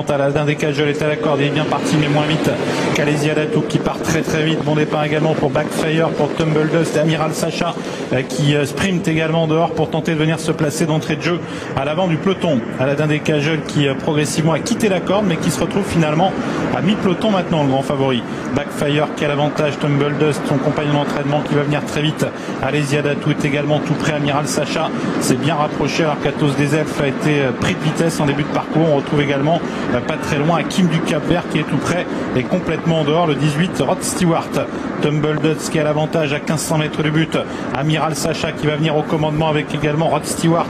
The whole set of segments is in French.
Aladin Descageul est à la corde, il est bien parti mais moins vite qu'Alésia Datou qui part très très vite. Bon départ également pour Backfire, pour Tumble Dust et Amiral Sacha qui sprint également dehors pour tenter de venir se placer d'entrée de jeu à l'avant du peloton. Aladin Descageul qui progressivement a quitté la corde mais qui se retrouve finalement à mi-peloton maintenant, le grand favori. Backfire qui a l'avantage, Tumble Dust, son compagnon d'entraînement qui va venir très vite. Alésia Datou est également tout près, Amiral Sacha s'est bien rapproché alors qu'Athos des Elfes a été pris de vitesse en début de parcours. On retrouve également pas très loin Hakim du Cap-Vert qui est tout près et complètement en dehors, le 18 Rod Stewart. Tumble Dust qui a l'avantage à 1500 mètres du but. Amiral Sacha qui va venir au commandement avec également Rod Stewart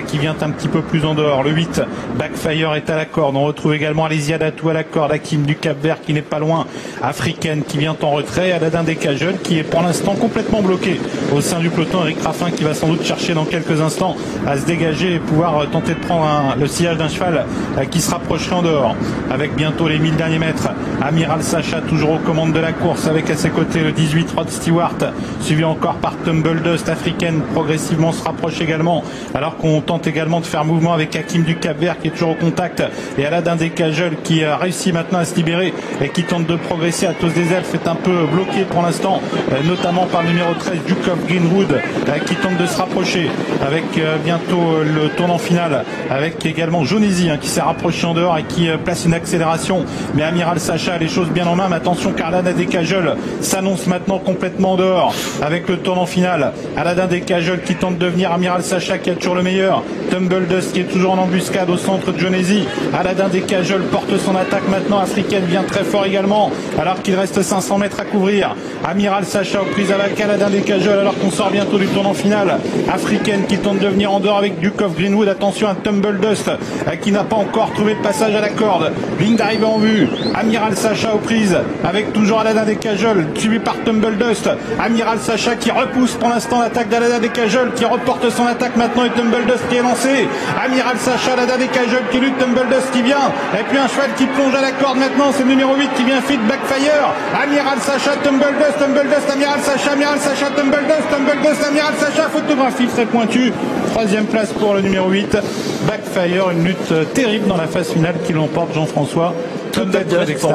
qui vient un petit peu plus en dehors. Le 8 Backfire est à la corde. On retrouve également Alésia Datou à la corde. Hakim du Cap-Vert qui n'est pas loin. Africaine qui vient en retrait. Aladin Descageul qui est pour l'instant complètement bloqué au sein du peloton. Eric Raffin qui va sans doute chercher dans quelques instants à se dégager et pouvoir tenter de prendre le sillage d'un cheval qui se rapprocherait en dehors. Avec bientôt les 1000 derniers mètres. Amiral Sacha toujours aux commandes de la course avec à ses côtés le 18 Rod Stewart, suivi encore par Tumble Dust. Africaine progressivement se rapproche également alors qu'on tente également de faire mouvement avec Hakim du Cap-Vert qui est toujours au contact et Aladin Descageul qui a réussi maintenant à se libérer et qui tente de progresser. Athos des Elfes est un peu bloqué pour l'instant, notamment par le numéro 13 Duke of Greenwood qui tente de se rapprocher avec bientôt le tournant final avec également Jonesy qui s'est rapproché en dehors et qui place une accélération, mais Amiral Sacha a les choses bien en main. Mais attention qu'Aladin Descageul s'annonce maintenant complètement en dehors avec le tournant final. Aladin Descageul qui tente de venir, Amiral Sacha qui a toujours le meilleur, Tumble Dust qui est toujours en embuscade au centre de Jonesy. Aladin Descageul porte son attaque maintenant. Africaine vient très fort également alors qu'il reste 500 mètres à couvrir. Amiral Sacha aux prises avec Aladin Descageul alors qu'on sort bientôt du tournant final. Africaine qui tente de venir en dehors avec Duke of Greenwood. Attention à Tumble Dust qui n'a pas encore trouvé de passage à la corde. Ligne d'arrivée en vue. Amiral Sacha aux prises avec toujours Aladin Descageul suivi par Tumble Dust. Amiral Sacha qui repousse pour l'instant l'attaque d'Aladin Descageul qui reporte son attaque maintenant et Tumble Dust qui est lancé. Amiral Sacha, Aladin Descageul qui lutte, Tumble Dust qui vient et puis un cheval qui plonge à la corde maintenant, c'est le numéro 8 qui vient fit Backfire. Amiral Sacha, Tumble Dust, Amiral Sacha, Tumble Dust, Amiral Sacha, photographie très pointue. Troisième place pour le numéro 8 Backfire, une lutte terrible dans la phase finale qui l'emporte Jean-François. Tumble Dust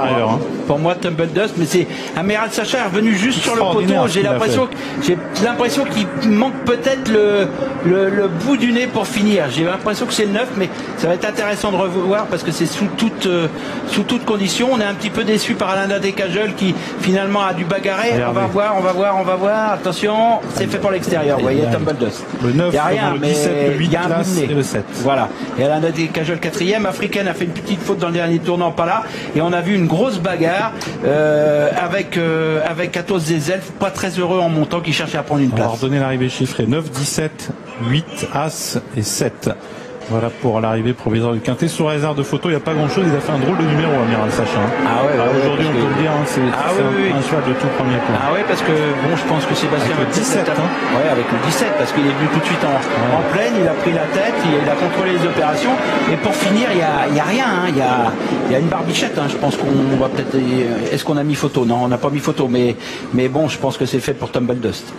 pour moi Tumble Dust, mais c'est Amiral Sacha est revenu juste sur le poteau. J'ai l'impression qu'il manque peut-être le bout du nez pour finir. J'ai l'impression que c'est le 9, mais ça va être intéressant de revoir parce que c'est sous toute condition. On est un petit peu déçu par Aladin Descageul qui finalement a dû bagarrer. On va voir. Attention, c'est fait pour l'extérieur. Vous voyez Tumble Dust. Le 9, il n'y a rien, le 17, mais le 8 il y a un bout de nez. et le 7. Voilà. Et Aladin Descageul 4e. Africaine a fait une petite faute dans le dernier tournant, pas là. Et on a vu une grosse bagarre avec Athos des Elfes, pas très heureux en montant, qui cherchait à prendre une place. Alors donner l'arrivée chiffrée 9, 17, 8, As et 7. Voilà pour l'arrivée provisoire du Quintet. Sous réserve de photo, il n'y a pas grand chose. Il a fait un drôle de numéro, Amiral Sacha. Ah ouais, aujourd'hui, on peut le dire, c'est un cheval de tout premier plan. Ah ouais, parce que bon, je pense que Sébastien avec le 17, ouais, avec le 17, parce qu'il est venu tout de suite en pleine, il a pris la tête, il a contrôlé les opérations. Et pour finir, il y a rien, il y a une barbichette. Je pense qu'on va peut-être. Est-ce qu'on a mis photo? Non, on n'a pas mis photo, mais bon, je pense que c'est fait pour Tumble Dust.